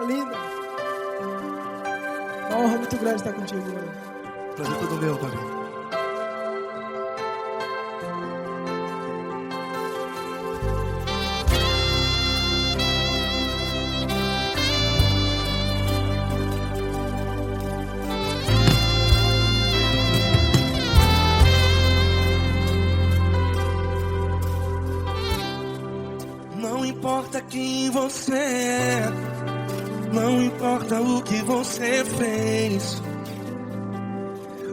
linda. Uma honra muito grande estar contigo hoje. Prazer todo meu, Paulinho. Não importa quem você é, não importa o que você fez,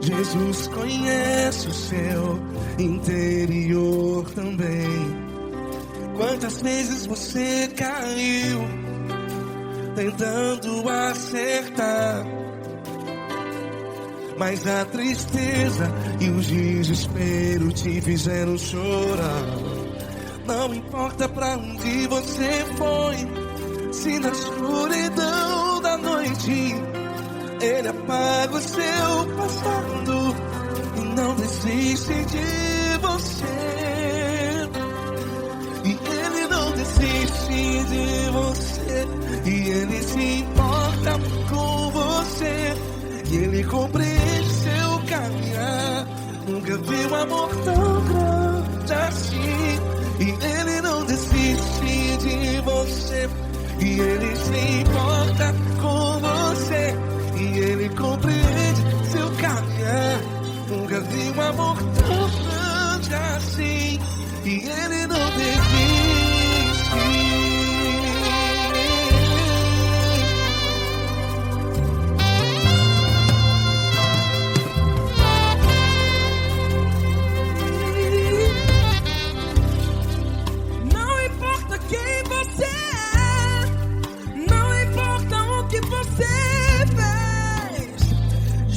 Jesus conhece o seu interior também. Quantas vezes você caiu tentando acertar, mas a tristeza e o desespero te fizeram chorar. Não importa pra onde você foi, se na escuridão da noite Ele apaga o seu passado e não desiste de você. E Ele não desiste de você, e Ele se importa com você, e Ele compreende seu caminhar. Nunca vi um amor tão grande assim. E Ele não desiste de você, e Ele se importa com você, e Ele compreende seu caminhar. Nunca vi um amor tão grande assim, e Ele não desiste.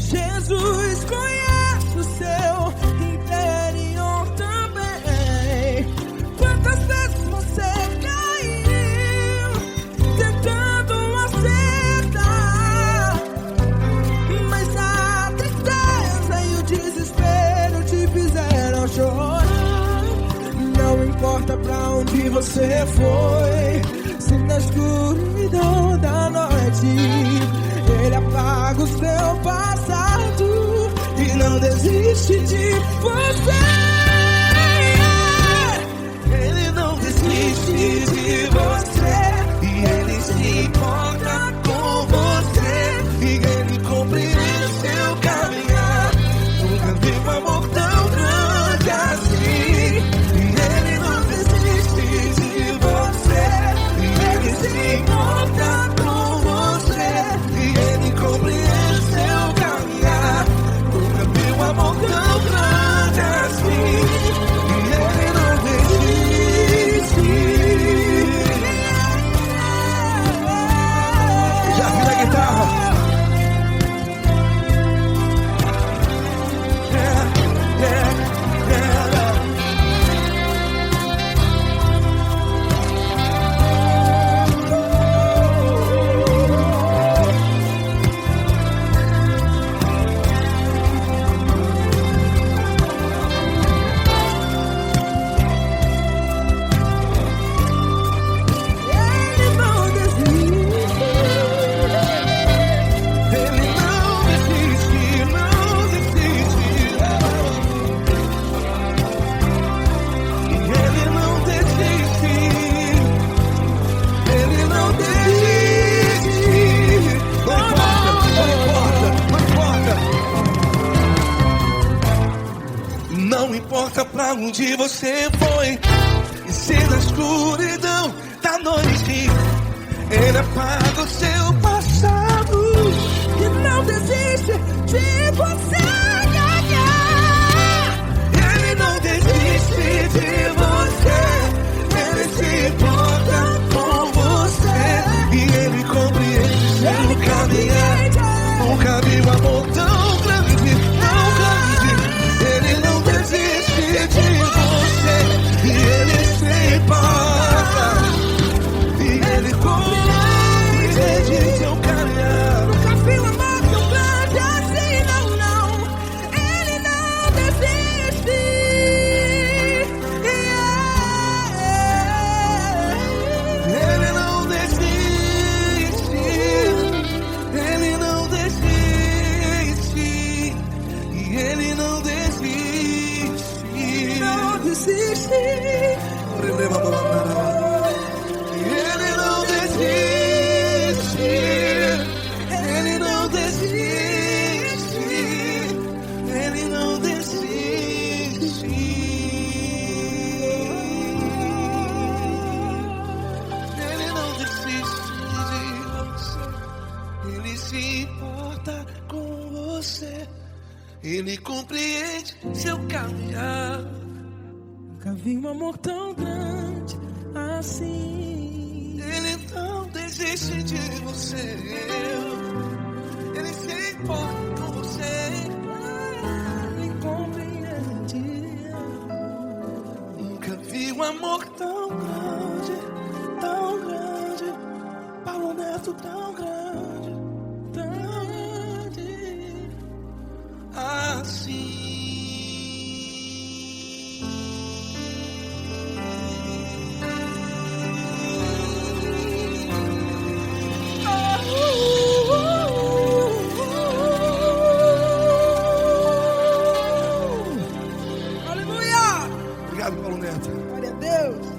Jesus conhece o seu interior também. Quantas vezes você caiu tentando acertar, mas a tristeza e o desespero te fizeram chorar. Não importa pra onde você foi, se na escuridão da noite Ele apaga o seu passado e não desiste de você. Ele não desiste de você, e Ele se importa com você, e Ele compreende seu caminhar. Nunca vi um amor tão grande assim. E Ele não desiste de você, e Ele se importa com você, e Ele compreende seu caminhar. Nunca vi um amor tão grande assim. E Ele não desiste. Já vi na guitarra. Não importa pra onde você foi, e se na escuridão da noite Ele apaga o seu passado E não desiste de você. Ele não desiste de você, Ele se importa com você, e Ele compreende seu caminhar. Nunca vi um amor tão grande, tão grande. Ele não desiste de você, e Ele se importa, e Ele compreende Ele compreende seu caminhar. Nunca vi um amor tão grande assim. Ele não desiste de você. Ele se importa com você. Ele compreende. Nunca vi um amor tão grande, tão grande. Paulo Neto tão grande, assim. Aleluia! Obrigado, Paulo Neto. Glória a Deus.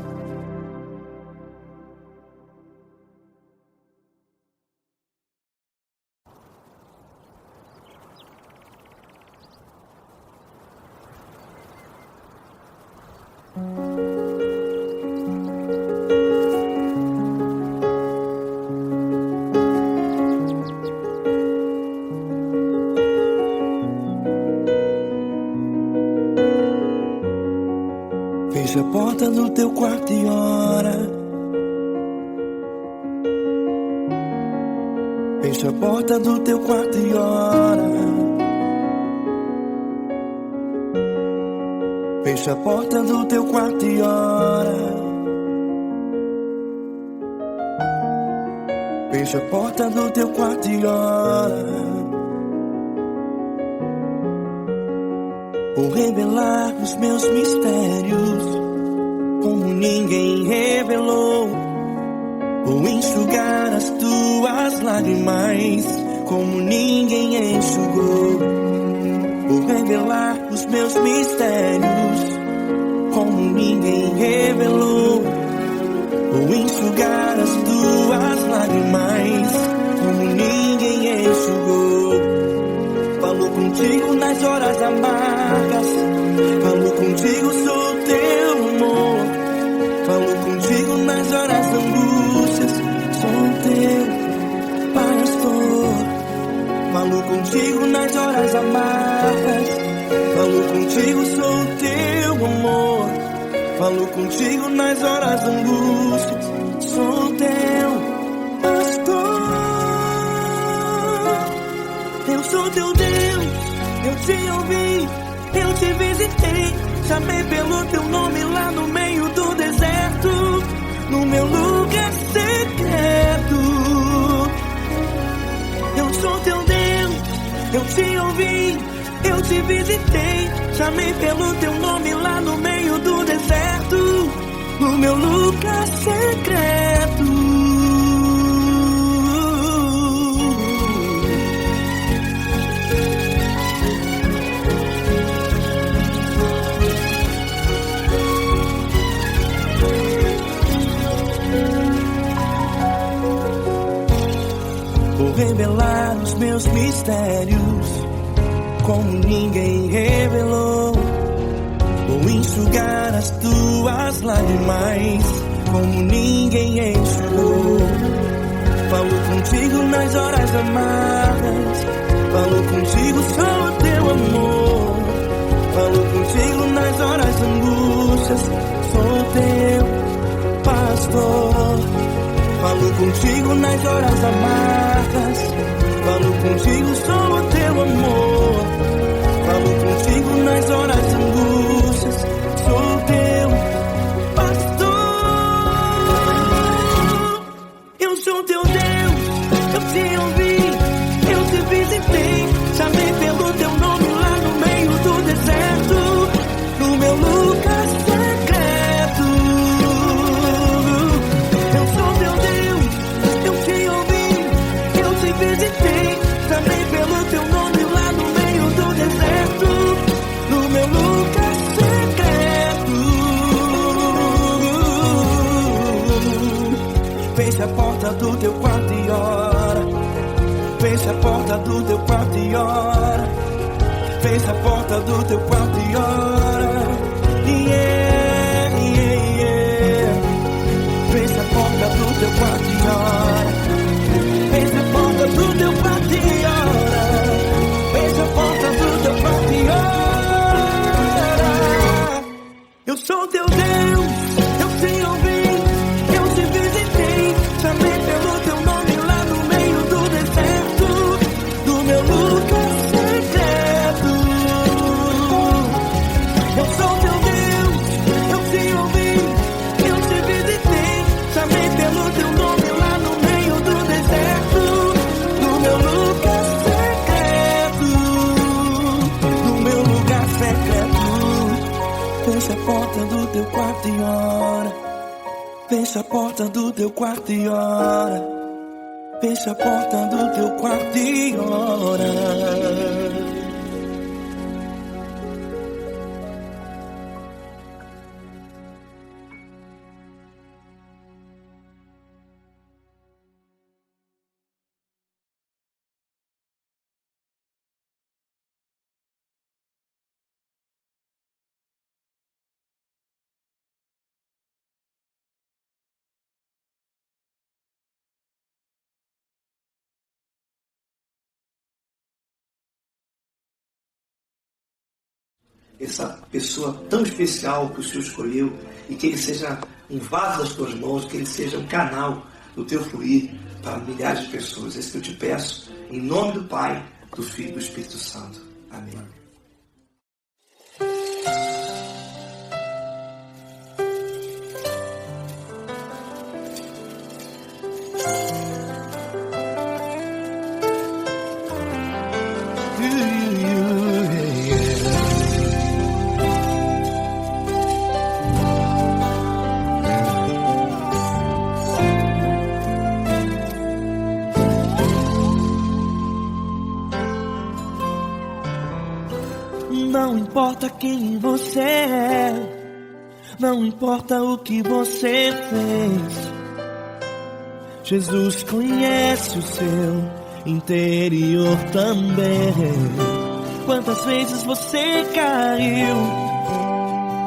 Fecha a porta do teu quarto e ora. Fecha a porta do teu quarto e ora. Fecha a porta do teu quarto e ora. Fecha a porta do teu quarto e ora. Vou revelar os meus mistérios como ninguém revelou. Vou enxugar as tuas lágrimas como ninguém enxugou. Vou revelar os meus mistérios como ninguém revelou. Vou enxugar as tuas lágrimas como ninguém enxugou. Falo contigo nas horas amargas. Falo contigo, sou teu amor. Falo contigo nas horas angústias. Sou teu pastor. Falo contigo nas horas amargas. Falo contigo, sou teu amor. Falo contigo nas horas angústias. Sou teu pastor. Eu sou teu Deus, eu te ouvi, eu te visitei. Chamei pelo teu nome lá no meio do deserto, no meu lugar secreto. Eu sou teu Deus, eu te ouvi, eu te visitei. Chamei pelo teu nome lá no meio do deserto, no meu lugar secreto. Vou revelar os meus mistérios como ninguém revelou. Vou enxugar as tuas lágrimas como ninguém enxugou. Falo contigo nas horas amargas. Falo contigo, sou teu amor. Falo contigo nas horas angústias. Sou teu pastor. Falo contigo nas horas amargas. Falo contigo, sou o teu amor. Falo contigo nas horas angústias. Sou teu pastor. Eu sou teu Deus, eu te ouvi, eu te visitei. Chamei pelo teu nome lá no meio do deserto, no meu lugar secreto. Eu sou teu Deus, eu te ouvi, eu te visitei. Chamei pelo teu nome lá no meio do deserto, no meu lugar secreto. Fecha a porta do teu quarto e ora. Fecha a porta do teu quarto e ora. Fecha a porta do teu quarto e ora. Yeah, yeah, yeah. Fecha a porta do teu quarto e ora. Fecha a porta do teu quarto e ora. Fecha a porta do teu quarto. Fecha a porta do teu quarto e ora. Fecha a porta do teu quarto e ora. Essa pessoa tão especial que o Senhor escolheu, e que ele seja um vaso das tuas mãos, que ele seja um canal do teu fluir para milhares de pessoas. É isso que eu te peço, em nome do Pai, do Filho e do Espírito Santo. Amém. Não importa quem você é, não importa o que você fez, Jesus conhece o seu interior também. Quantas vezes você caiu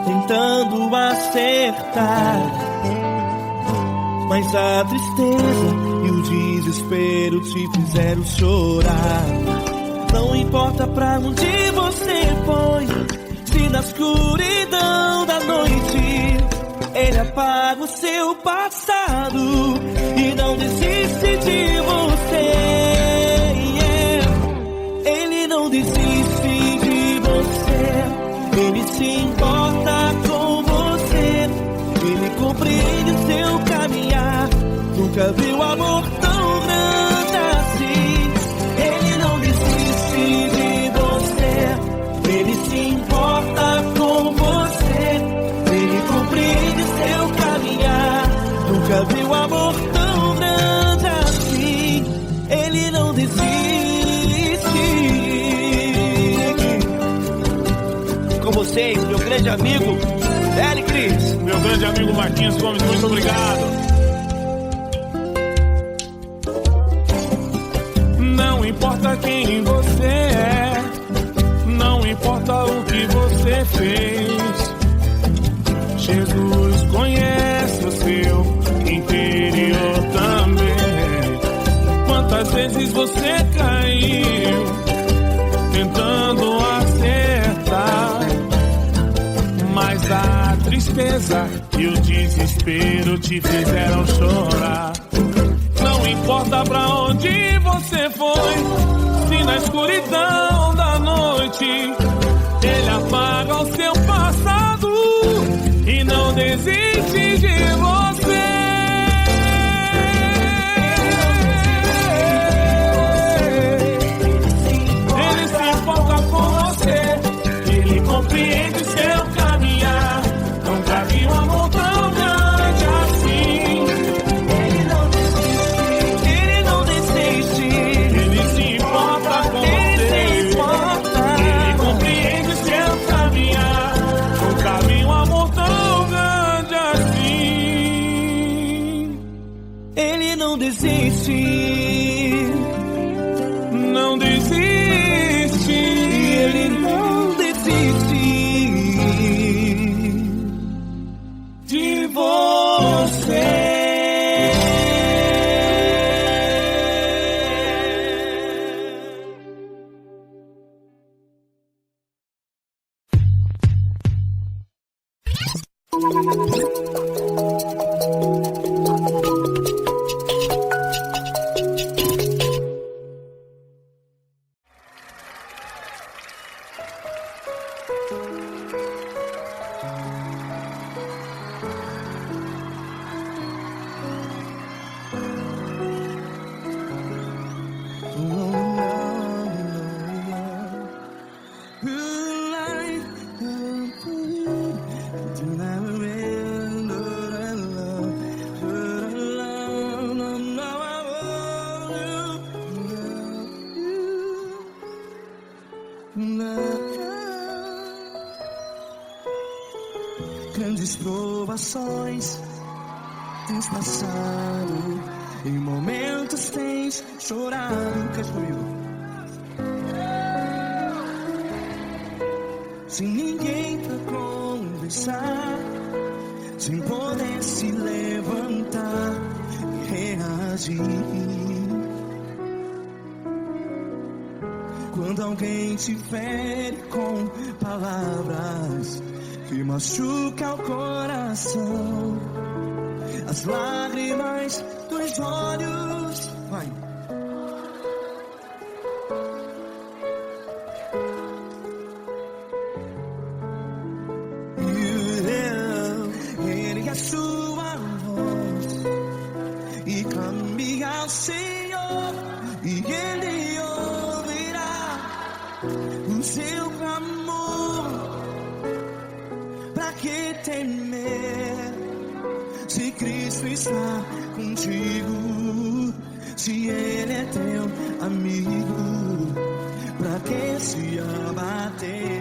tentando acertar, mas a tristeza e o desespero te fizeram chorar. Não importa pra onde você foi, se na escuridão da noite Ele apaga o seu passado e não desiste de você. Ele não desiste de você, Ele se importa com você, Ele compreende o seu caminhar. Nunca viu amor tão grande assim. Ele não desiste de você, Ele se importa com você, Ele compreende seu caminhar. Nunca viu amor tão grande assim. Ele não desiste. Com vocês, meu grande amigo L. Cris. Meu grande amigo Marquinhos Gomes, muito obrigado. Não importa quem você é, não importa o que você fez, Jesus conhece o seu interior também. Quantas vezes você caiu tentando acertar, mas a tristeza e o desespero te fizeram chorar. Não importa pra onde você foi, se na escuridão da noite Ele apaga o seu passado e não desiste de você. Ele se importa com você, Ele compreende seu caminhar. Nunca vi um amor tão grande assim. Não desiste, não desiste, Ele não desiste de você. vezes provações tens passado, em momentos tens chorado. Cante comigo. Sem ninguém pra conversar, sem poder se levantar e reagir. Quando alguém te fere com palavras que machuca o coração, as lágrimas dos olhos, vai. Ergue a sua voz e clame ao Senhor, e Ele ouvirá o seu clamor. Pra que temer, se Cristo está contigo? Se Ele é teu amigo, pra que se abater?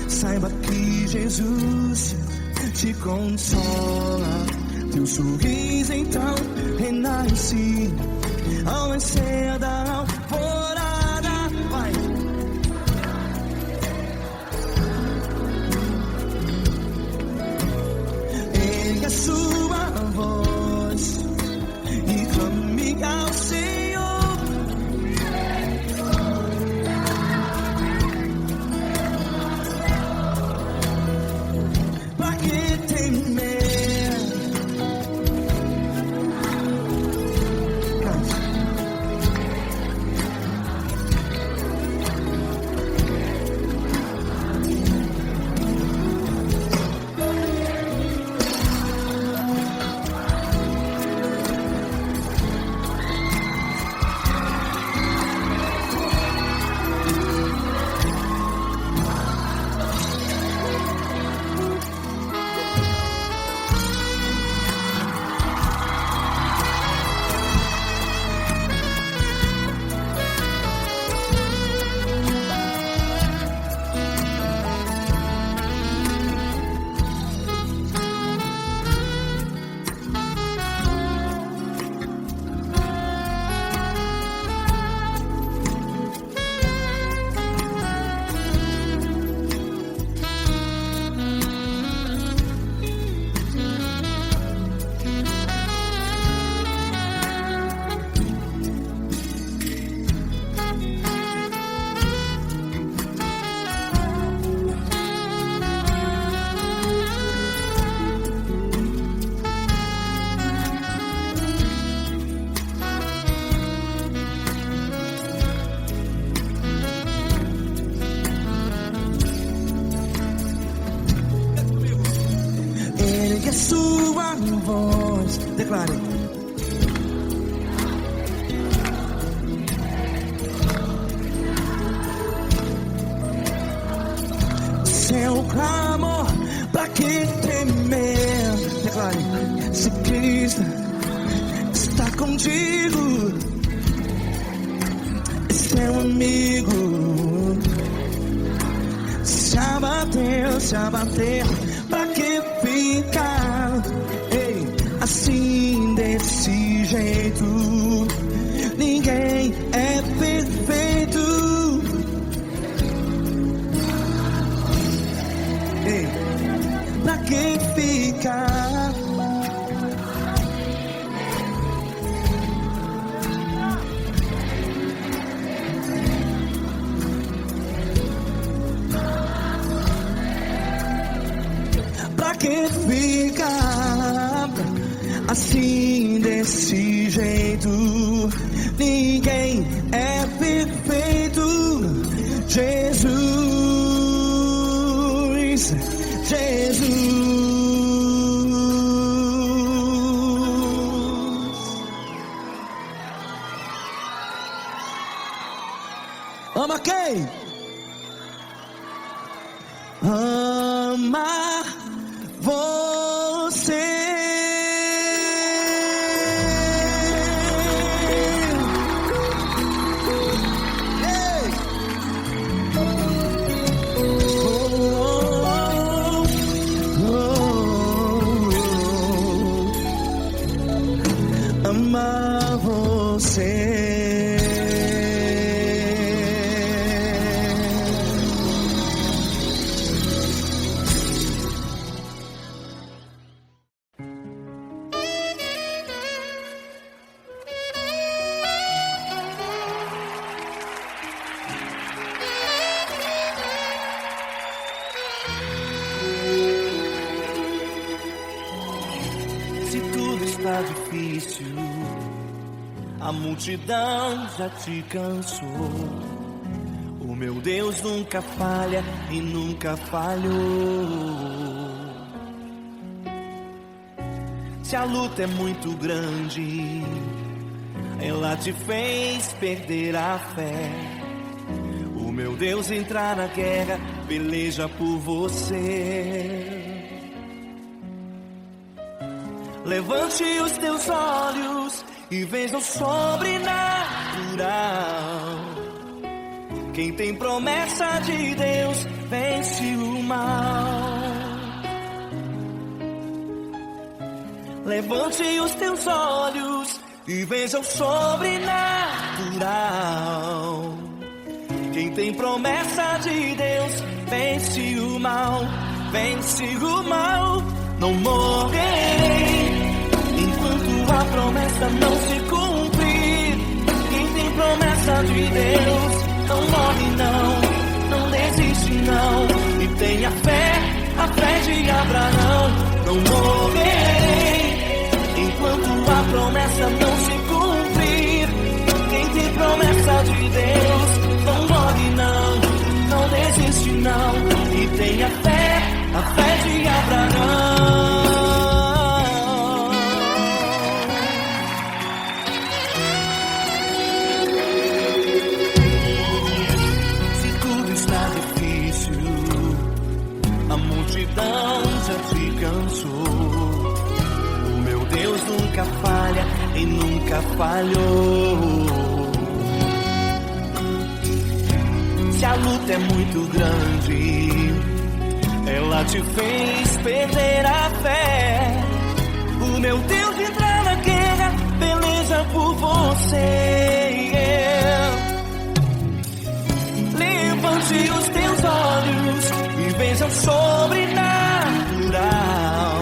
Saiba que Jesus te consola, teu sorriso então renasce ao nascer da alvorada. Vai. Ergue a sua voz e clame ao Senhor. A sua voz, declare. Seu clamor, pra que temer? Declare. Se Cristo está contigo, é seu amigo. Se abater, pra que ficar, ei, assim desse jeito? Ninguém é perfeito. Ei, pra que ficar? Pra que ficar assim desse jeito, ninguém é perfeito. Jesus, Jesus. Ama quem? Ama você. Ei! Ama você. Se tudo está difícil, a multidão já te cansou. O meu Deus nunca falha e nunca falhou. Se a luta é muito grande, ela te fez perder a fé. O meu Deus entrar na guerra, peleja por você. Levante os teus olhos e veja o sobrenatural. Quem tem promessa de Deus vence o mal. Levante os teus olhos e veja o sobrenatural. Quem tem promessa de Deus vence o mal. Vence o mal. Não morrerei enquanto a promessa não se cumprir. Quem tem promessa de Deus não morre não desiste não. E tenha fé, a fé de Abraão. Não morrerei enquanto a promessa não se cumprir. Quem tem promessa de Deus não morre não desiste não. E tenha fé, a fé de Abraão. Se tudo está difícil, a multidão já te cansou. O meu Deus nunca falha e nunca falhou. Se a luta é muito grande, ela te fez perder a fé. O meu Deus entrar na guerra, peleja por você. Levante os teus olhos e veja o sobrenatural.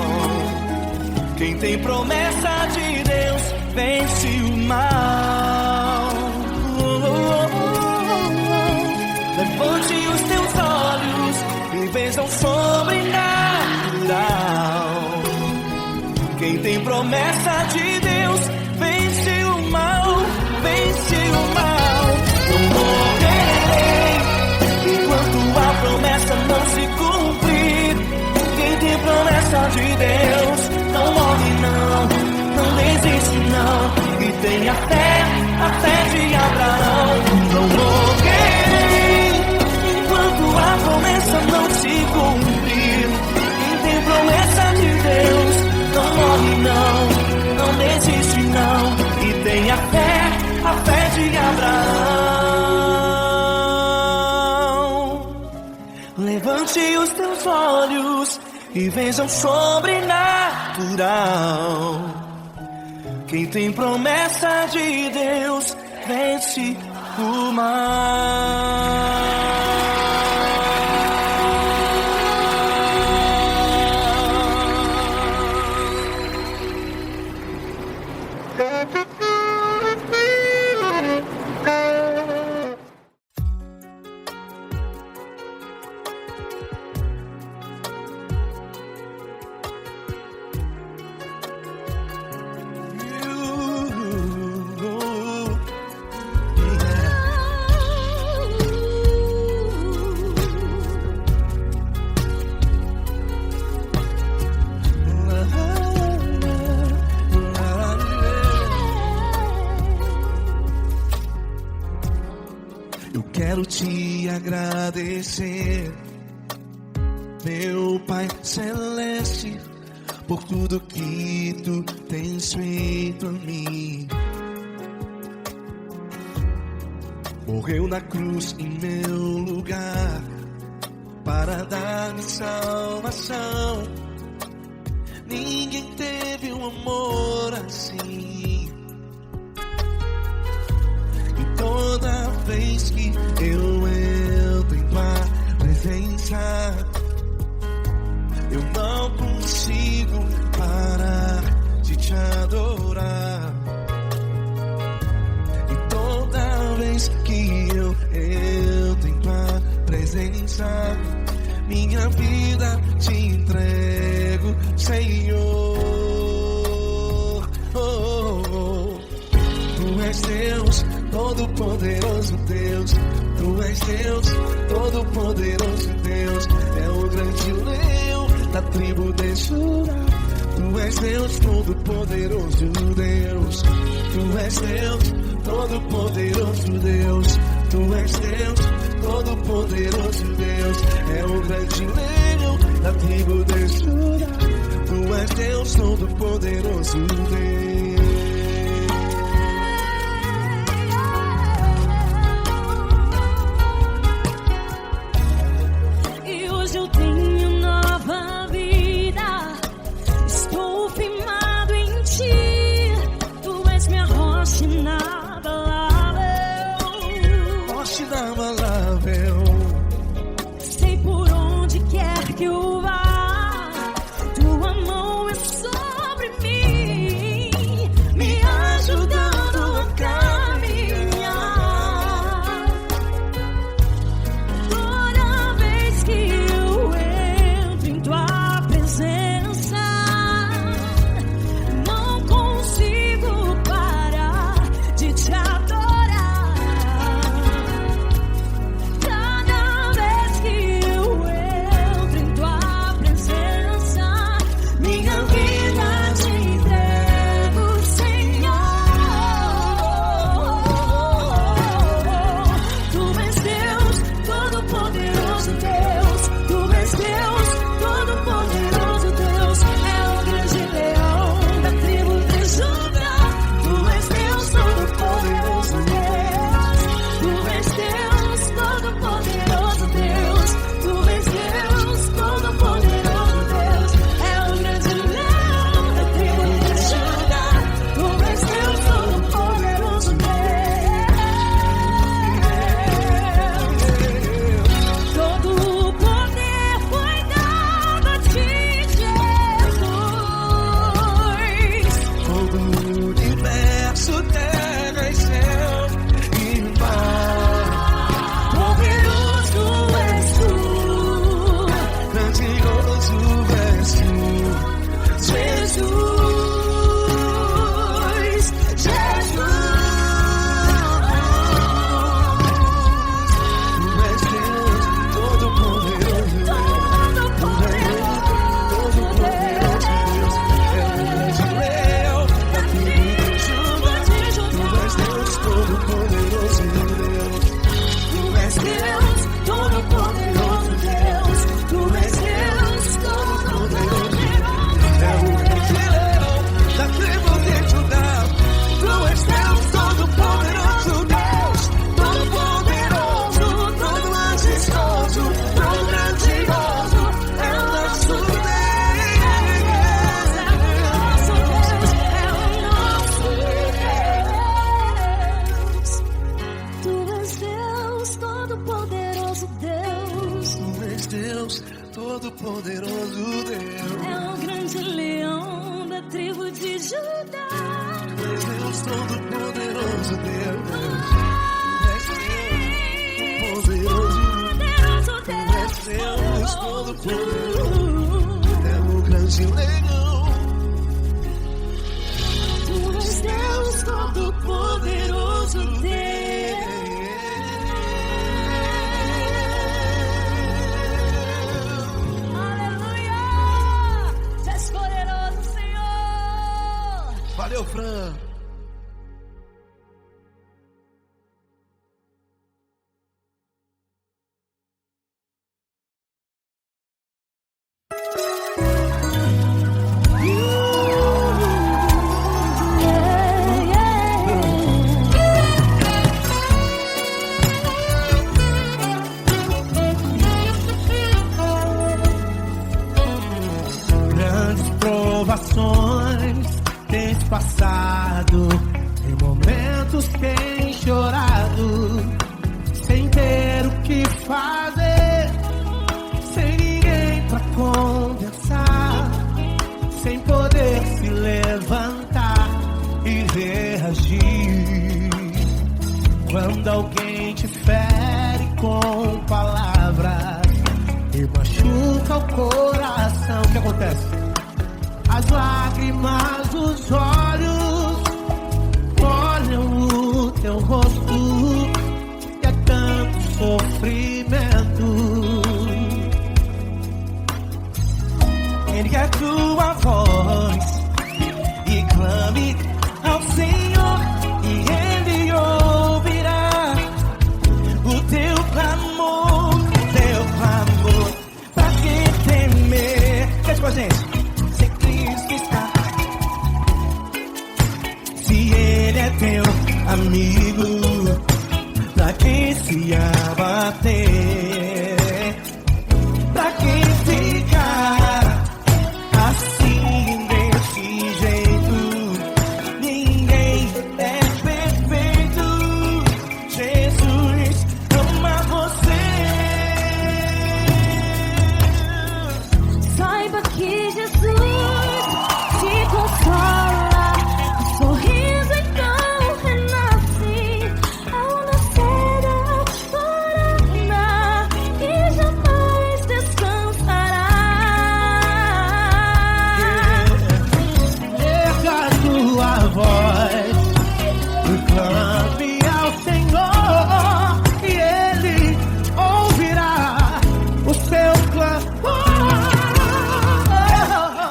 Quem tem promessa de Deus vence o mal. Levante os teus olhos e veja o sobrenatural. Quem tem promessa de Deus vence o mal, vence o mal. Não morrerei enquanto a promessa não se cumprir. Quem tem promessa de Deus não morre não desiste não. E tenha fé, a fé de Abraão. Não morrerei enquanto a promessa não se cumprir. Quem tem promessa de Deus não morre não desiste não. E tenha fé, a fé de Abraão. Levante os teus olhos e veja o sobrenatural. Quem tem promessa de Deus vence o mal. te agradecer, meu Pai Celeste, por tudo que tu tens feito a mim. Morreu na cruz em meu lugar para dar-me salvação. Ninguém teve um amor assim. E toda vez que eu entro em tua presença, eu não consigo parar de te adorar. E toda vez que eu entro em tua presença, minha vida te entrego, Senhor. Tu és Deus, todo-poderoso Deus. Tu és Deus, todo-poderoso Deus. É o grande leão da tribo de Judá. Tu és Deus, todo-poderoso Deus. Tu és Deus, todo-poderoso Deus. Tu és Deus, todo-poderoso Deus. É o grande leão da tribo de Judá. Tu és Deus, todo-poderoso Deus. Sei por onde quer que eu vá, tua mão é sobre mim, me ajudando a caminhar. Toda vez que eu entro em tua presença, não consigo parar de te adorar. Todo-poderoso Deus. É o grande leão da tribo de Judá. Tu és Deus, todo-poderoso Deus. Tu és Deus, todo-poderoso. É o grande leão. Tu és Deus, todo-poderoso Deus. Valeu, Fran. fazer, sem ninguém pra conversar, sem poder se levantar e reagir. Quando alguém te fere com palavras e machuca o coração, o que acontece? As lágrimas dos olhos molham o teu rosto e é tanto sofrimento. Ergue a tua voz e clame ao Senhor e Ele ouvirá o teu clamor, pra que temer? Cante com a gente. Se Cristo está, se Ele é teu amigo, pra que se abater? Pra que ficar assim desse jeito? Ninguém é perfeito. Jesus ama você. Saiba que Jesus te consola, o sorriso então renasce ao nascer da aurora e jamais descansará. Erga a tua voz e clame ao Senhor e Ele ouvirá o seu clamor.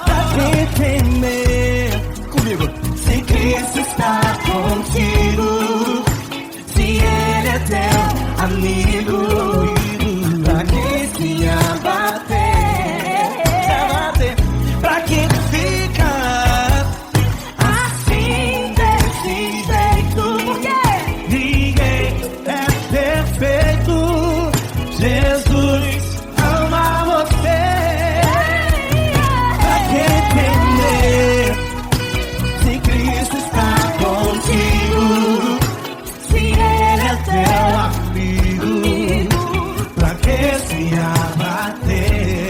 Pra que temer? Comigo. Se Cristo está contigo, se Ele é teu amigo, pra que se abater? Pra que ficar assim desse jeito? Ninguém é perfeito. Jesus ama você. Pra que temer? Se Cristo está contigo, se Ele é teu amigo, pra que se abater?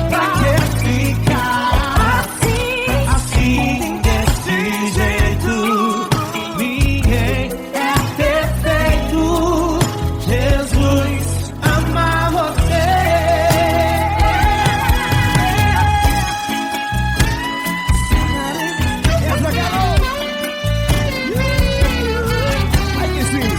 Pra que ficar assim desse jeito? Ninguém é perfeito. Jesus ama você. Aí que sim.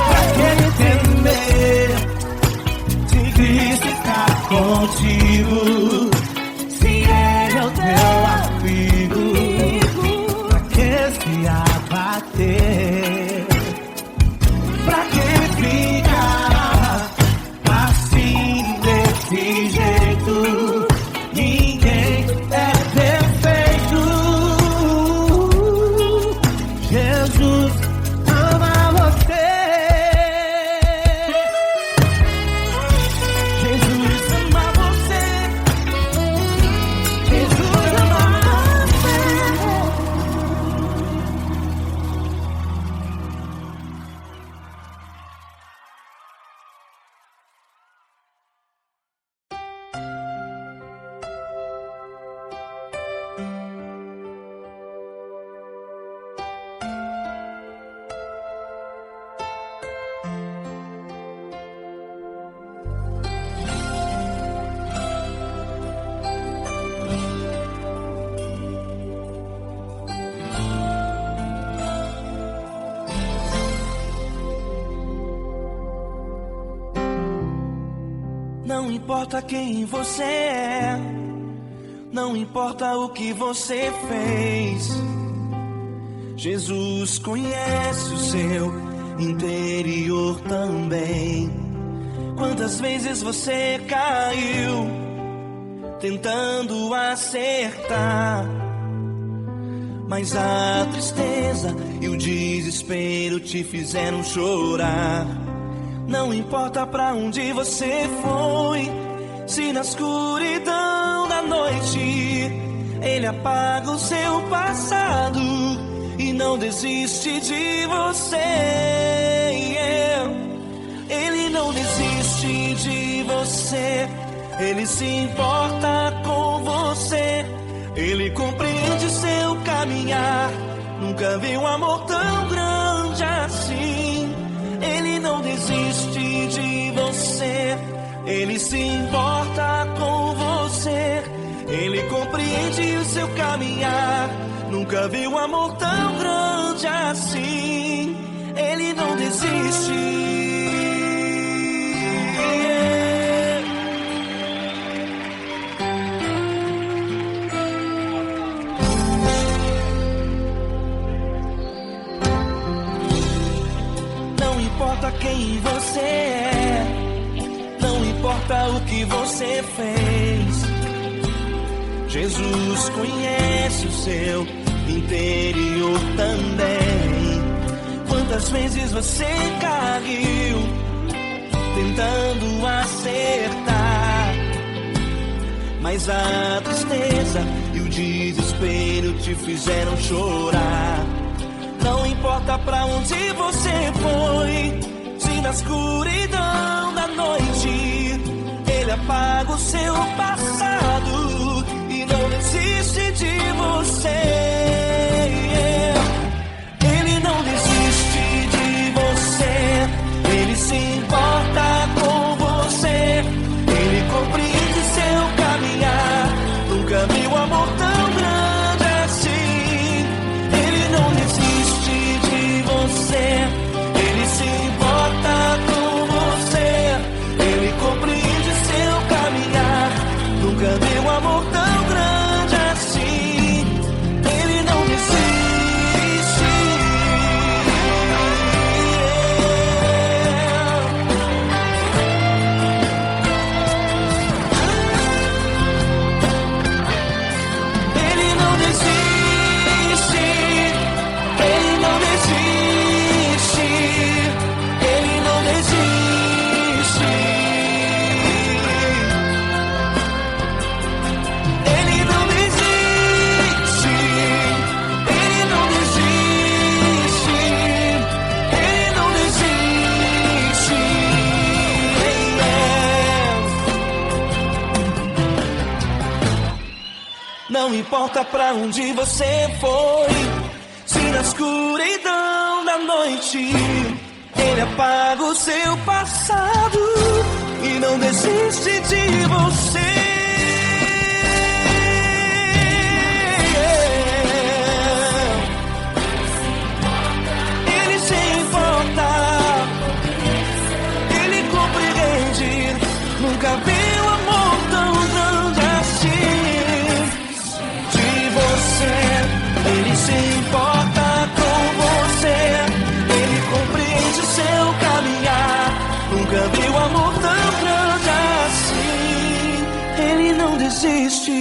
Pra que temer? Se Cristo está contigo, se Ele é o teu amigo, pra que se abater? Pra que ficar assim desse jeito? Ninguém é perfeito. Jesus ama você. Jesus ama você. Jesus ama você. Não importa quem você é, não importa o que você fez, Jesus conhece o seu interior também. Quantas vezes você caiu tentando acertar, mas a tristeza e o desespero te fizeram chorar. Não importa pra onde você foi, se na escuridão da noite Ele apaga o seu passado e não desiste de você. Ele não desiste de você, Ele se importa com você, Ele compreende seu caminhar. Nunca vi um amor tão grande assim. Ele não desiste de você, Ele se importa com você, Ele compreende o seu caminhar. Nunca vi um amor tão grande assim. Ele não desiste. Não importa quem você é, não importa o que você fez, Jesus conhece o seu interior também. Quantas vezes você caiu tentando acertar, mas a tristeza e o desespero te fizeram chorar. Não importa pra onde você foi, se na escuridão da noite Ele apaga o seu passado e não desiste de você. Ele não desiste de você, Ele se importa com você, Ele compreende seu caminhar. Nunca vi um amor tão grande assim. Ele não desiste de você, Ele se importa com você, Ele compreende seu caminhar. Nunca vi um amor tão grande assim. Ele não desiste. Ele não desiste. Ele não desiste. Ele não desiste. Ele não desiste. Ele não desiste. Ele não desiste. Não importa pra onde você foi, se na escuridão da noite Ele apaga o seu passado e não desiste de você. Ele se importa, Ele compreende. Nunca vi um amor tão grande assim. De você, Ele se importa com você, Ele compreende seu caminhar. Nunca vi um amor tão grande assim. Ele não desiste,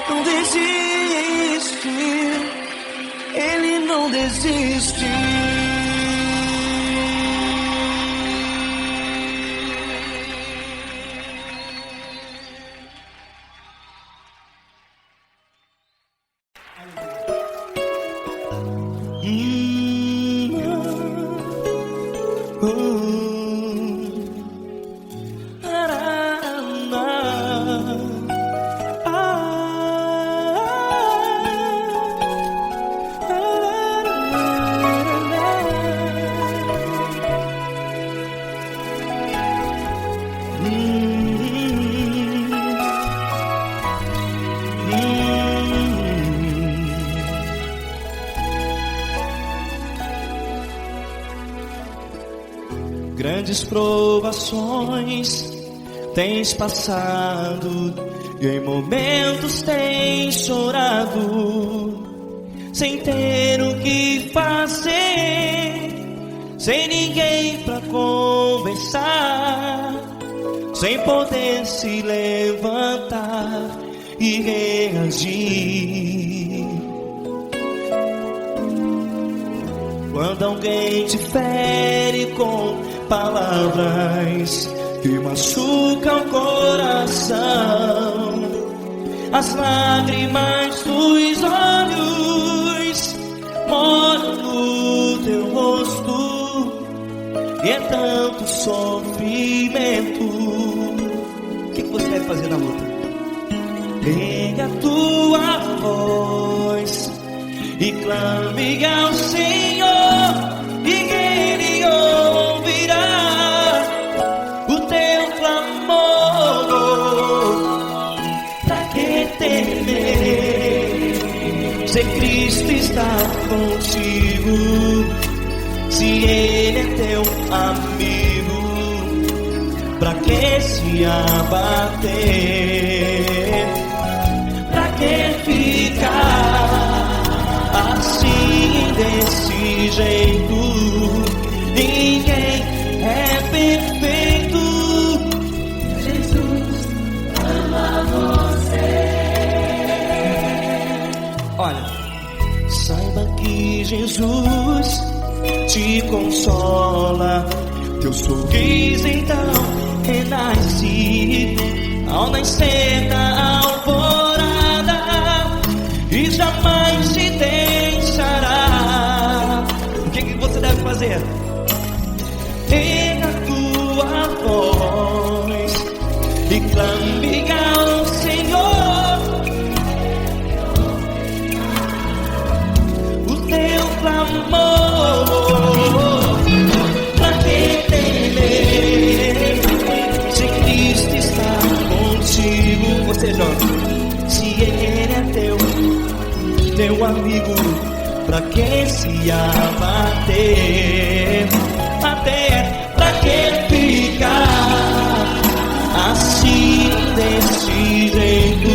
não desiste. Ele não desiste. Grandes provações tens passado e em momentos tens chorado, sem ter o que fazer, sem ninguém pra conversar, sem poder se levantar e reagir. Quando alguém te fere com palavras que machucam o coração, as lágrimas dos olhos molham no teu rosto, e é tanto sofrimento. O que você deve fazer na luta? Erga a tua voz e clame ao Senhor, e Ele ouvirá o teu clamor. Pra que temer, se Cristo está contigo, se Ele é teu amigo? Pra que se abater? Pra que ficar assim desse jeito? Ninguém é perfeito. Jesus ama você. Olha, saiba que Jesus te consola. Teu sorriso então renasce ao nascer da alvorada, e jamais te deixará. O que você deve fazer? Erga a tua voz e clame ao Senhor, o teu clamor. Pra que temer, se Cristo está contigo? Você jovem, se Ele é teu amigo, pra que se abater? Até pra que ficar assim desse jeito?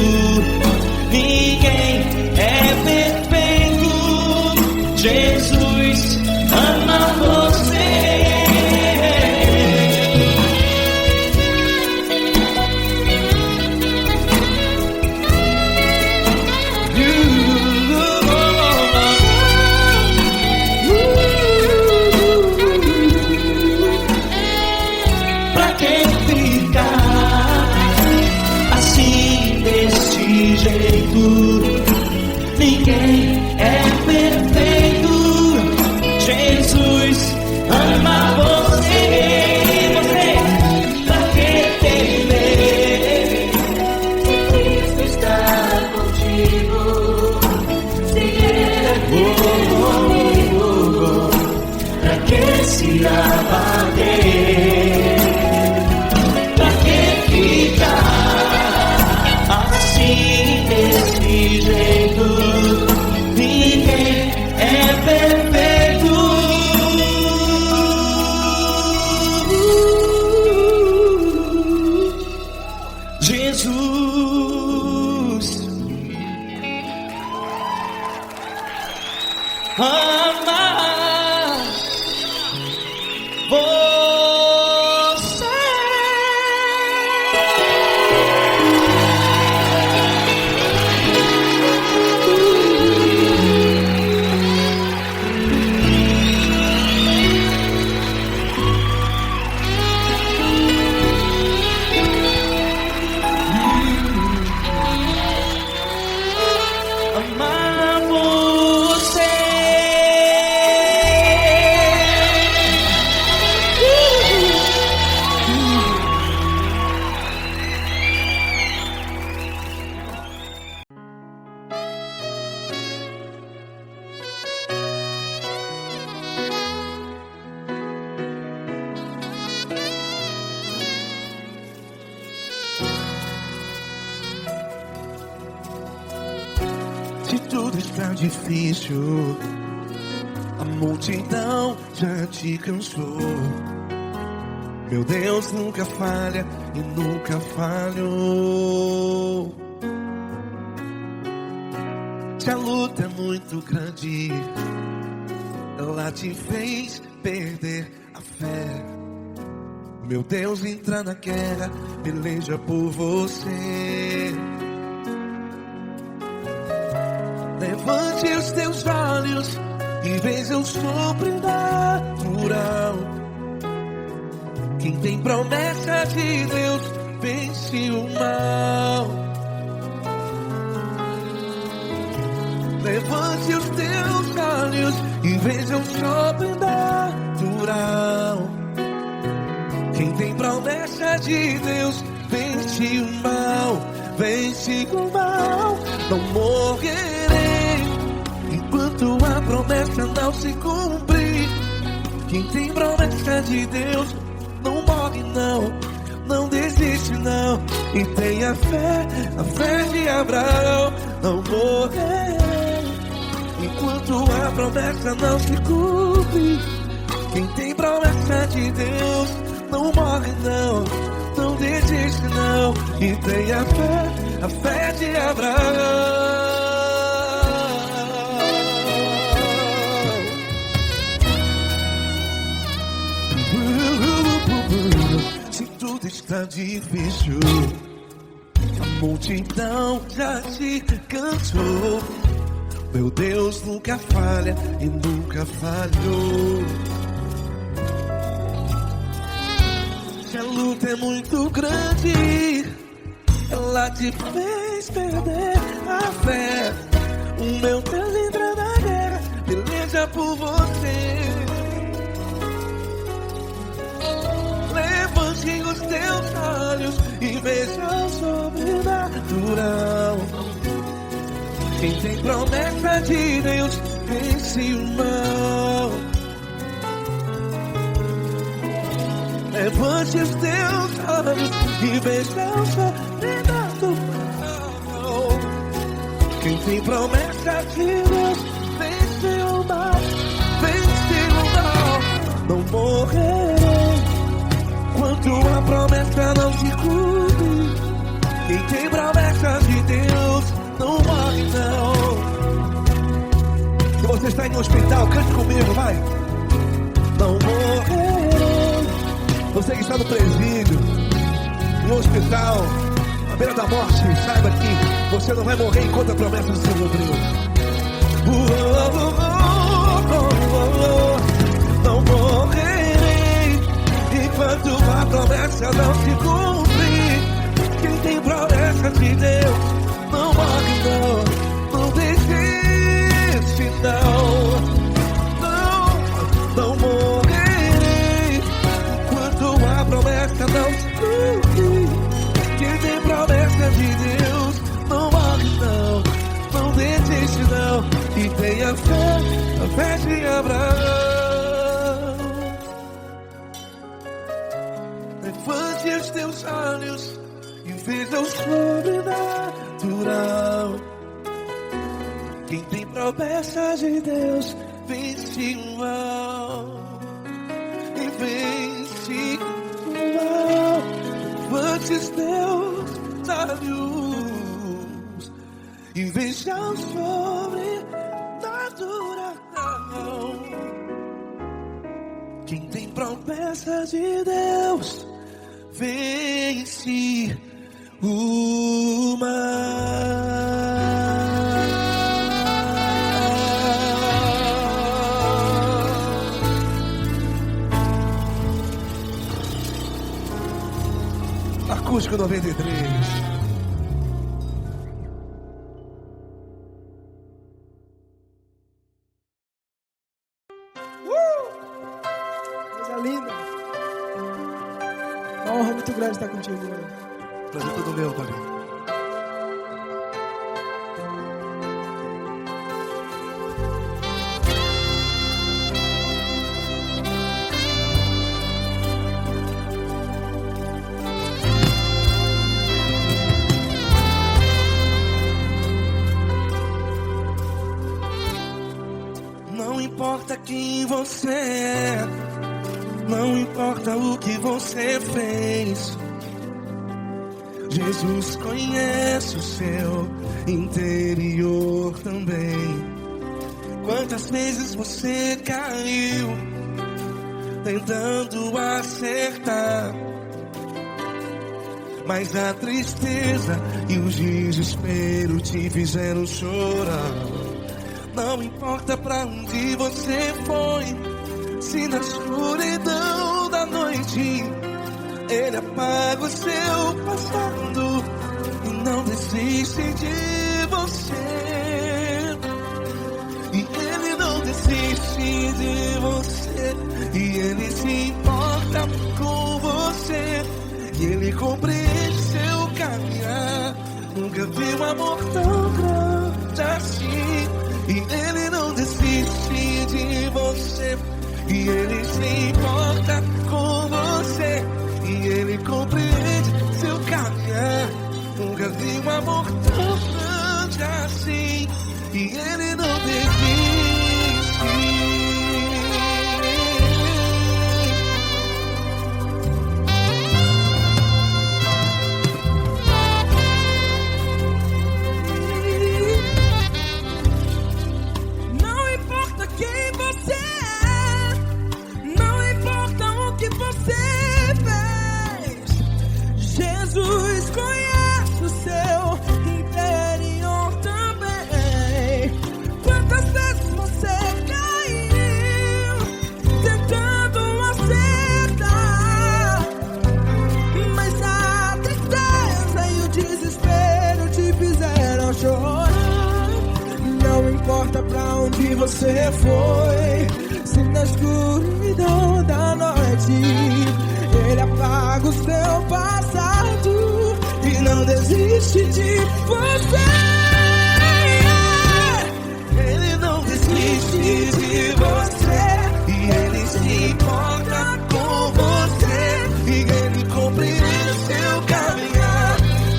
Ninguém é perfeito. Jesus ama você. Ninguém é perfeito. Jesus ama você. Você, pra que temer? Se Cristo está contigo, se Ele é teu amigo, pra que se abater? Pra que ficar assim desse jeito? Ninguém é perfeito. Jesus ama você. Amar você. Se tudo está difícil, a multidão já te cansou. Meu Deus nunca falha e nunca falhou. Se a luta é muito grande, ela te fez perder a fé. Meu Deus entra na guerra, peleja por você. Levante os teus olhos e veja o sobrenatural. Quem tem promessa de Deus vence o mal. Levante os teus olhos e veja o sobrenatural. Quem tem promessa de Deus vence o mal. Vence o mal. Não morrerei enquanto a promessa não se cumprir. Quem tem promessa de Deus não morre não, não desiste não. E tenha fé, a fé de Abraão. Não morrerei enquanto a promessa não se cumpre. Quem tem promessa de Deus não morre não, não desiste não. E tenha fé, a fé de Abraão. Se tudo está difícil, a multidão já te cansou. Meu Deus nunca falha e nunca falhou. Se a luta é muito grande, ela te fez perder a fé. O meu Deus entra na guerra, peleja por você. Levante os teus olhos e veja o sobrenatural. Quem tem promessa de Deus vence o mal. Levante os teus olhos e veja o sobrenatural. Quem tem promessa de Deus vence o mal. Vence o mal. Não morrerei enquanto a promessa não se cumpre. Quem tem promessa de Deus não morre não. Se você está em um hospital, cante comigo, vai. Não morrerei. Você que está no presídio, no hospital, à beira da morte, saiba que você não vai morrer enquanto a promessa não se cumpriu. Não morrerei enquanto a promessa não se cumprir. Quem tem promessa de Deus não morre não, não desiste não. Não morrerei enquanto a promessa não se cumprir. Quem tem promessa de Deus não morre não, não desiste não. E tenha fé, a fé de Abraão. Levante os teus olhos e veja o sobrenatural. Quem tem promessa de Deus vence o mal. E vence o mal. Levante os teus olhos e veja o sobrenatural. Quem tem promessa de Deus vence o mal. Acústico 93. Coisa linda. Uma honra muito grande estar contigo, mano. Prazer todo meu, Padre. Não importa quem você é, não importa o que você fez, Jesus conhece o seu interior também. Quantas vezes você caiu tentando acertar, mas a tristeza e o desespero te fizeram chorar. Não importa pra onde você foi, se na escuridão da noite Ele apaga o seu passado e não desiste de você. E Ele não desiste de você, e Ele se importa com você, e Ele compreende seu caminhar. Nunca vi um amor tão grande assim. E Ele não desiste de você, e Ele se importa com você, e Ele compreende seu caminhar. Nunca vi um amor tão grande assim. E Ele não desiste. Jesus conhece o seu interior também. Quantas vezes você caiu tentando acertar, mas a tristeza e o desespero te fizeram chorar. Não importa pra onde você foi, se na escuridão da noite Ele apaga o seu passado e não desiste de você. Ele não desiste de você, e Ele se importa com você, e Ele compreende seu caminhar.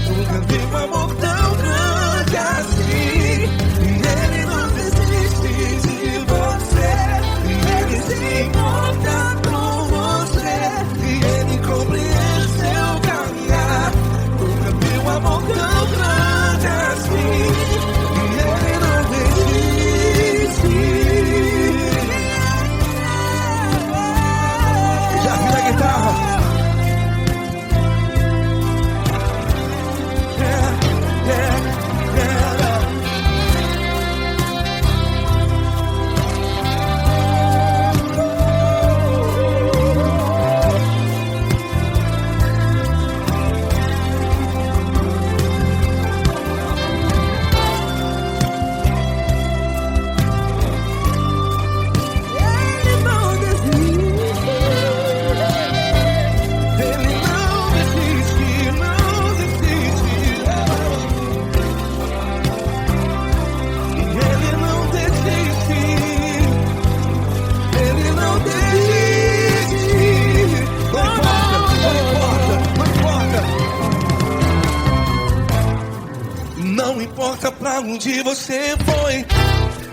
Nunca vi um amor tão grande assim. E Ele não desiste de você, e Ele se importa com você, e Ele compreende seu caminhar. Nunca vi um amor tão grande assim. E Ele não desiste. Já vi a guitarra. Não importa pra onde você foi,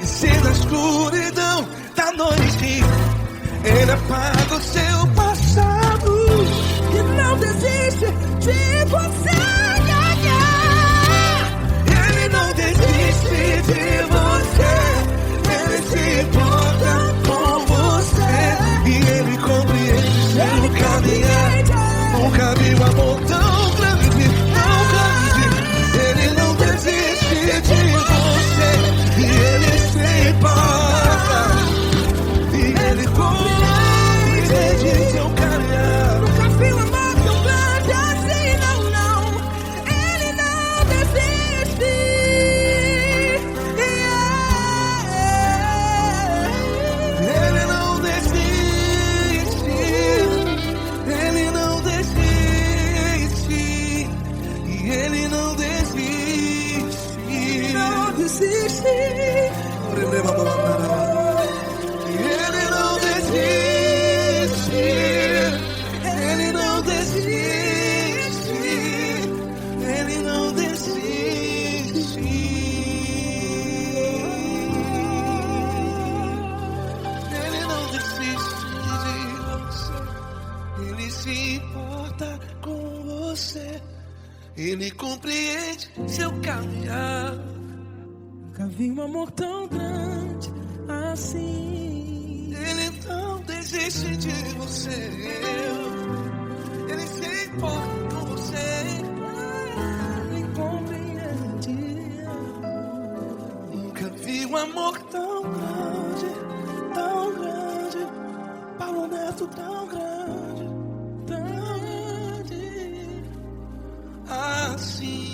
e se na escuridão da noite Ele apaga o seu passado E não desiste de você. Ele não desiste de você, Ele se importa com você, e Ele compreende seu caminhar. Nunca vi um amor tão grande, tão grande. Ele não desiste de você, e Ele se importa, e Ele compreende seu caminhar. Nunca vi um amor tão grande assim, não, não. Ele não desiste. Ele não desiste, Ele não desiste, e Ele não desiste. Não desiste. Ele não desiste, Ele não desiste, Ele não desiste. Ele não desiste de você, Ele se importa com você, Ele compreende seu caminhar. Nunca vi um amor tão grande assim. Ele não desiste de você, Ele se importa com você, Ele compreende. Nunca vi um amor amor tão grande, Paulo Neto tão grande, assim.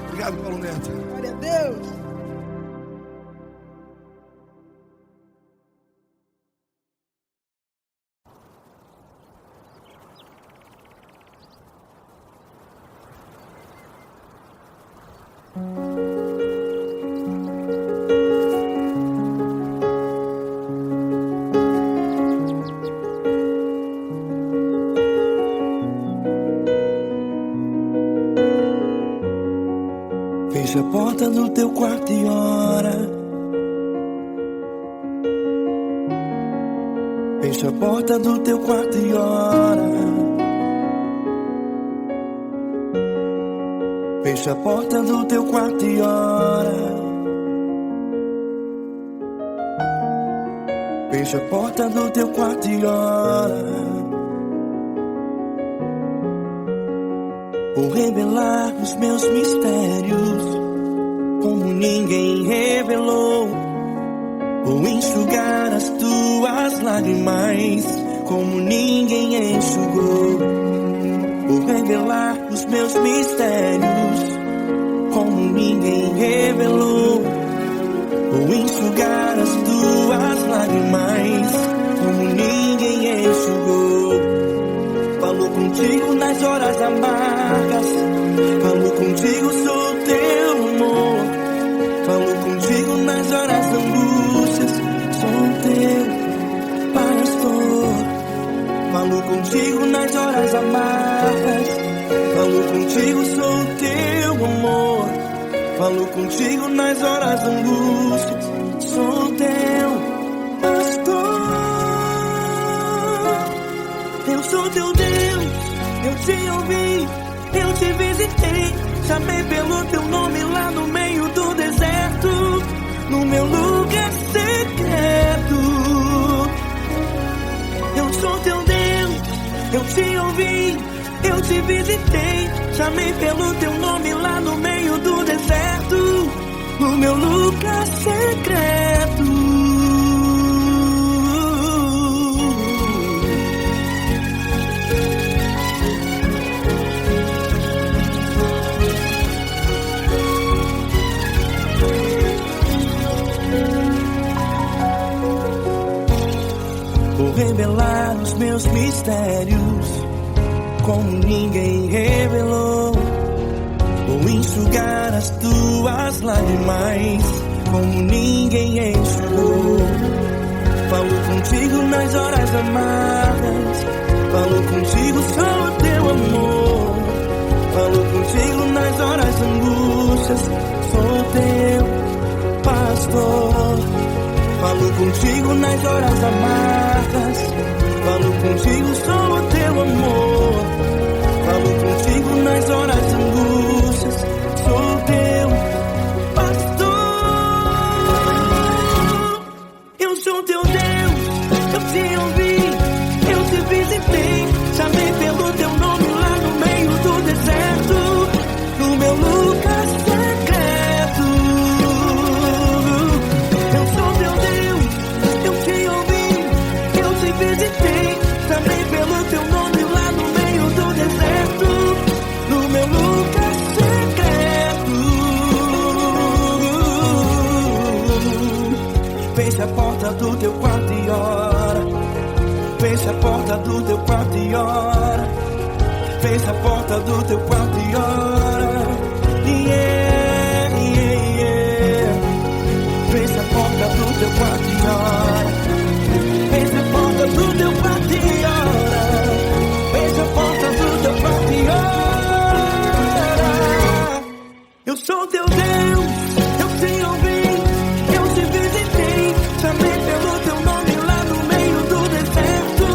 Obrigado, Paulo Neto. Glória a Deus. Fecha a porta do teu quarto e ora. Fecha a porta do teu quarto e ora. Fecha a porta do teu quarto e ora. Fecha a porta do teu quarto e ora. Vou revelar os meus mistérios como ninguém revelou. Vou enxugar as tuas lágrimas como ninguém enxugou. Vou revelar os meus mistérios como ninguém revelou. Vou enxugar as tuas lágrimas como ninguém enxugou. Falo contigo nas horas amargas, falo contigo, sou teu amor. Falo contigo nas horas angústias, sou teu pastor. Falo contigo nas horas amargas, falo contigo, sou teu amor. Falo contigo nas horas angústias, sou teu pastor. Eu sou teu Deus, eu te ouvi, eu te visitei. Chamei pelo teu nome lá no meio do deserto, no meu lugar secreto. Eu sou teu Deus, eu te ouvi, eu te visitei. Chamei pelo teu nome lá no meio do deserto, no meu lugar secreto. Vou revelar os meus mistérios como ninguém revelou. Vou enxugar as tuas lágrimas como ninguém enxugou. Falo contigo nas horas amargas, falo contigo, sou teu amor. Falo contigo nas horas angústias, sou teu pastor. Falo contigo nas horas amargas, falo contigo, sou teu amor. Falo contigo nas horas angústias, sou teu pastor. Eu sou teu Deus, eu te ouvi, eu te visitei. Chamei pelo teu nome lá no meio do deserto, no meu lugar secreto. Eu sou teu Deus, eu te ouvi, eu te visitei. Chamei pelo teu nome lá no meio do deserto, no meu lugar secreto. Fecha a porta do teu quarto e ora. Fecha a porta do teu quarto e ora. Fecha a porta do teu quarto e ora. Yeah, yeah, yeah. Fecha a porta do teu quarto e ora. Fecha a porta do teu quarto e ora. Fecha a porta do teu quarto e ora. Eu sou teu Deus, eu te ouvi, eu te visitei. Chamei pelo teu nome lá no meio do deserto,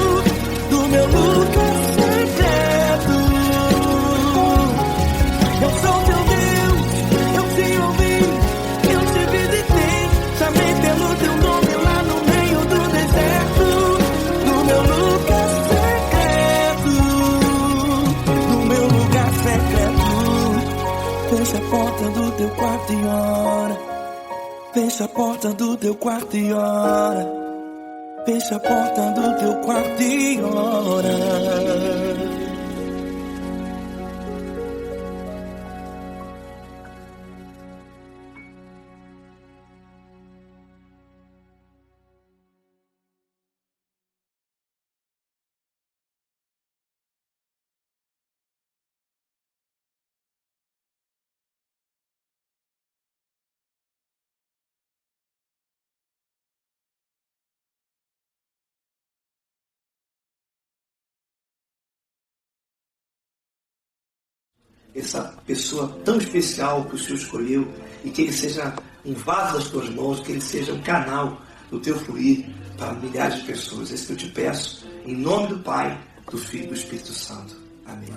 do meu lugar secreto. Fecha a porta do teu quarto e ora. Fecha a porta do teu quarto e ora. Essa pessoa tão especial que o Senhor escolheu, e que ele seja um vaso das tuas mãos, que ele seja um canal do teu fluir para milhares de pessoas. É isso que eu te peço, em nome do Pai, do Filho e do Espírito Santo. Amém.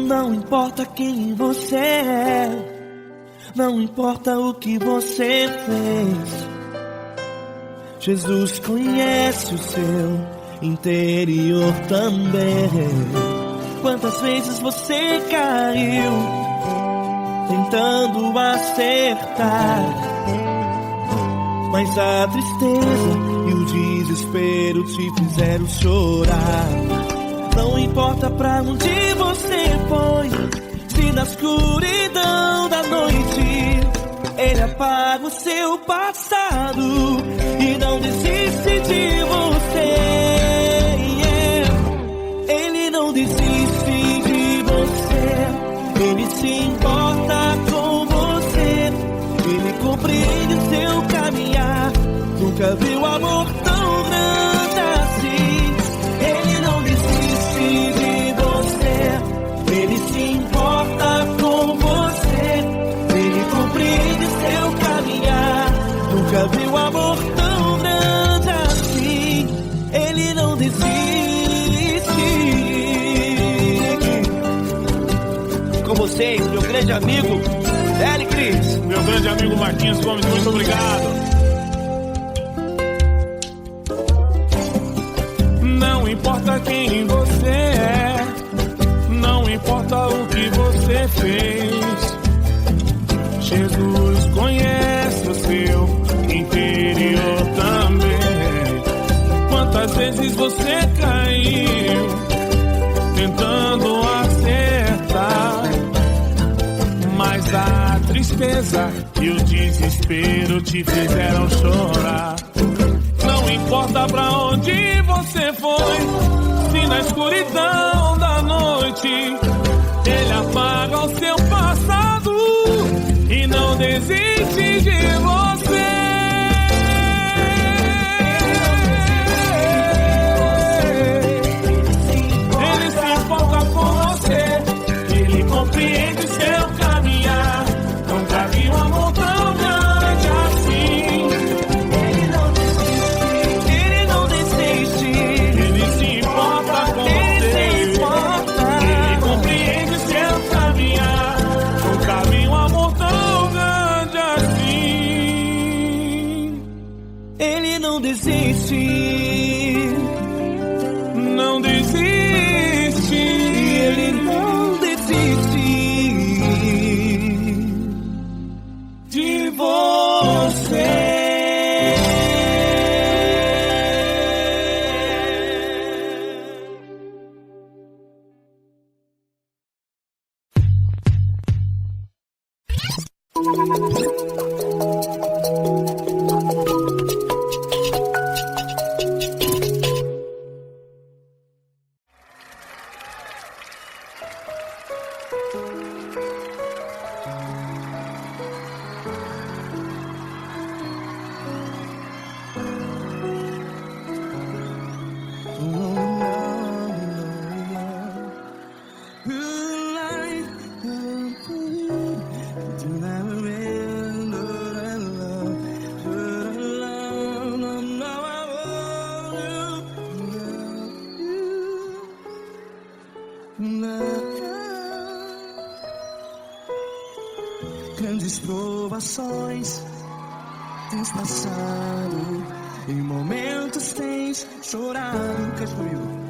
Não importa quem você é, não importa o que você fez, Jesus conhece o seu interior também. Quantas vezes você caiu tentando acertar, mas a tristeza e o desespero te fizeram chorar. Não importa pra onde você foi, se na escuridão da noite Ele apaga o seu passado e não desiste de você. Ele não desiste de você, Ele se importa com você, Ele compreende o seu caminhar. Nunca viu amor tão grande assim. Ele não desiste de você, Ele se importa com você, Ele compreende seu caminhar. Nunca viu amor tão grande assim. Ele não desiste. Com vocês, meu grande amigo Eli Cris. Meu grande amigo Marquinhos Gomes, muito obrigado. Não importa quem você é, não importa o que você fez, Jesus conhece o seu interior também. Quantas vezes você caiu tentando acertar, mas a tristeza e o desespero te fizeram chorar. Não importa pra onde você foi, se na escuridão da noite Ele apaga o seu passado e não desiste de você. Ele se importa com você, Ele compreende seu caminhar. Nunca vi um amor tão grande assim. Não desiste, não desiste, Ele não desiste de você. vezes provações tens passado, em momentos tens chorado. Cante comigo.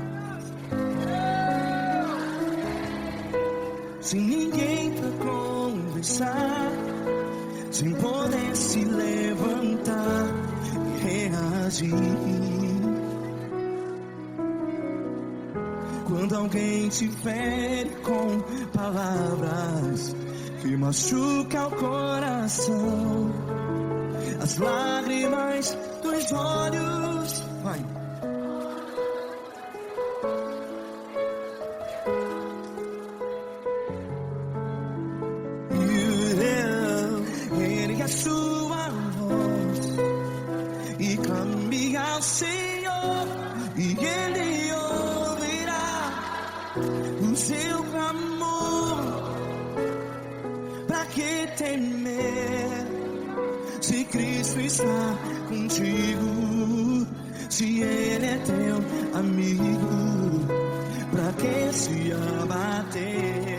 Sem ninguém pra conversar, sem poder se levantar e reagir. Quando alguém te fere com palavras que machuca o coração, as lágrimas dos olhos, vai. Ergue a sua voz e clame ao Senhor, e Ele ouvirá o seu clamor. Pra que temer, se Cristo está contigo? Se Ele é teu amigo, pra que se abater?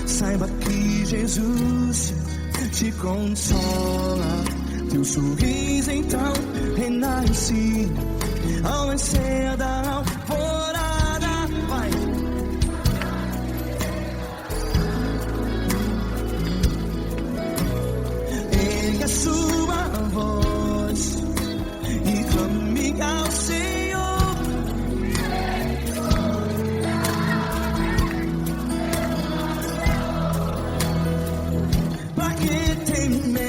Saiba que Jesus te consola, teu sorriso então renasce ao nascer da alvorada. Vai. Ergue a sua voz e clame ao Senhor. Pra que temer?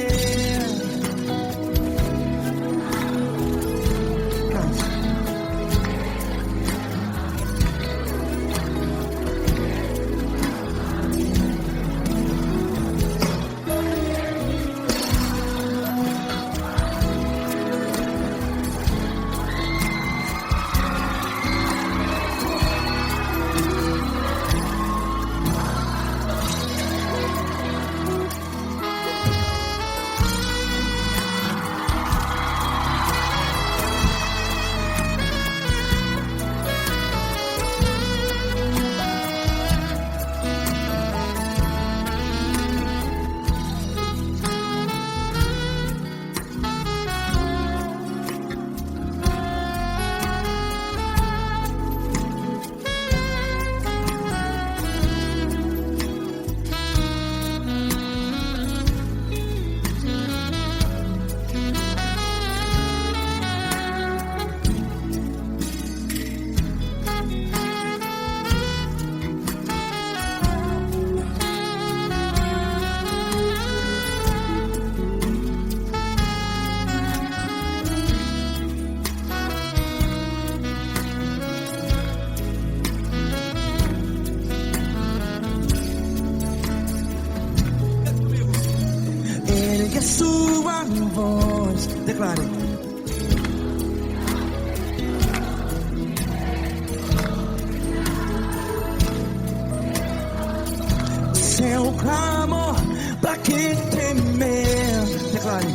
Ergue a sua voz, declare. Seu clamor, pra que temer? Declare.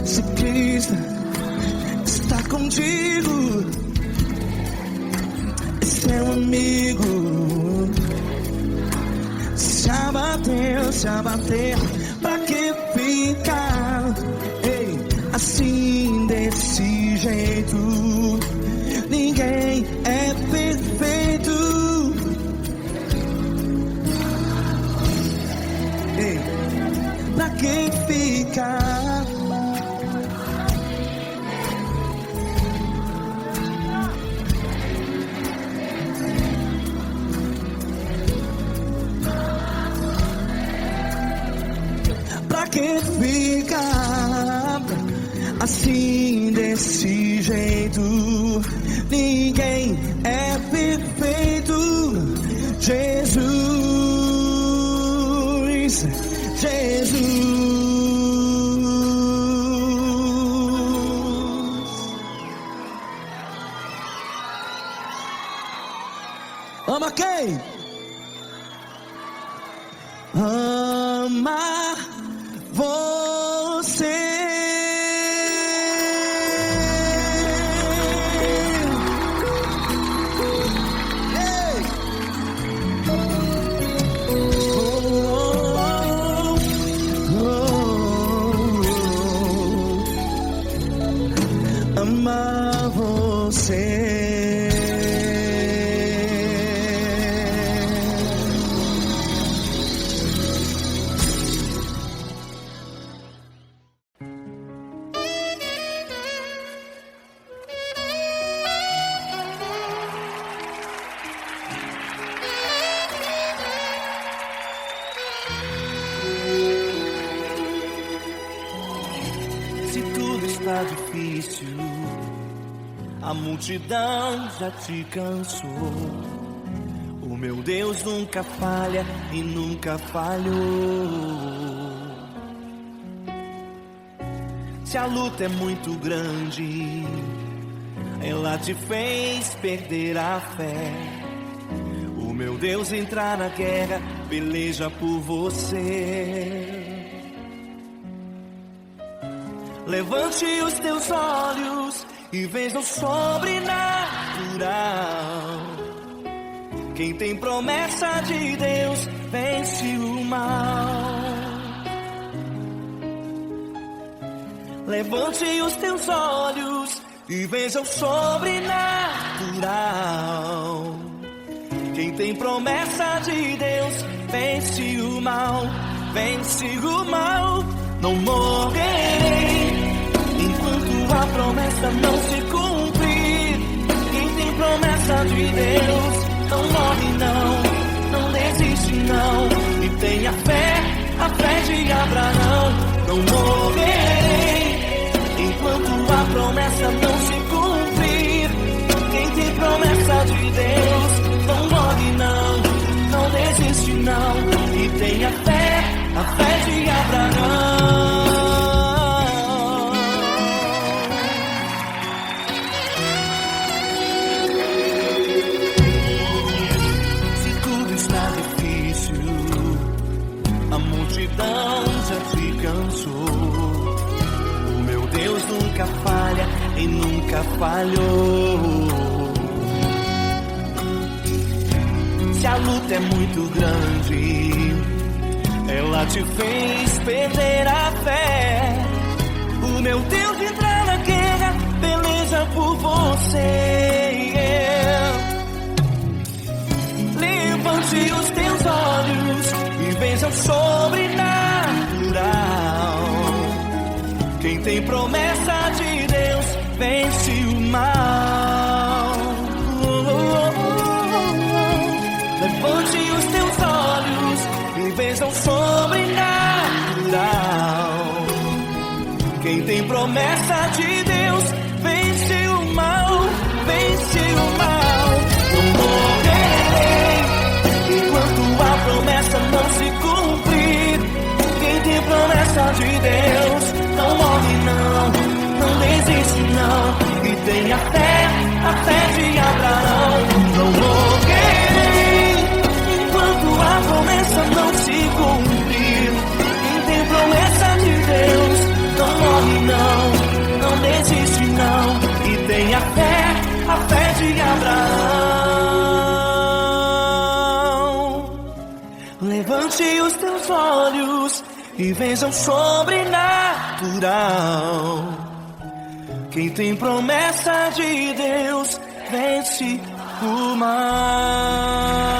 Se Cristo está contigo, é seu amigo. Se abater, pra que ficar, ei, assim desse jeito? Ninguém é perfeito. Ei, pra que ficar? Pra que ficar assim desse jeito, ninguém é perfeito. Jesus, Jesus. Ama quem? Amar você. Ei! Amar você. Se tudo está difícil, a multidão já te cansou. O meu Deus nunca falha e nunca falhou. Se a luta é muito grande, ela te fez perder a fé. O meu Deus entra na guerra, peleja por você. Levante os teus olhos e veja o sobrenatural. Quem tem promessa de Deus vence o mal. Levante os teus olhos e veja o sobrenatural. Quem tem promessa de Deus vence o mal, vence o mal. Não morrerei enquanto a promessa não se cumprir. Quem tem promessa de Deus não morre não desiste não. E tenha fé, a fé de Abraão. Não morrerei enquanto a promessa não se cumprir. Quem tem promessa de Deus não morre não desiste não. E tenha fé, a fé de Abraão. Se tudo está difícil, a multidão já te cansou. O meu Deus nunca falha e nunca falhou. Se a luta é muito grande, ela te fez perder a fé. O meu Deus entra na guerra, peleja por você. Levante os teus olhos e veja o sobrenatural. Quem tem promessa de Deus vence o mal. Levante os teus olhos e veja o sobrenatural. Quem tem promessa de Deus vence o mal, vence o mal. Não morrerei enquanto a promessa não se cumprir. Quem tem promessa de Deus não morre não desiste não. E tenha fé, a fé de Abraão. Não morrerei enquanto a promessa não se cumprir. Quem tem promessa de Deus não morre não desiste não. E tenha fé, a fé de Abraão. Levante os teus olhos e veja o sobrenatural. Quem tem promessa de Deus vence o mal.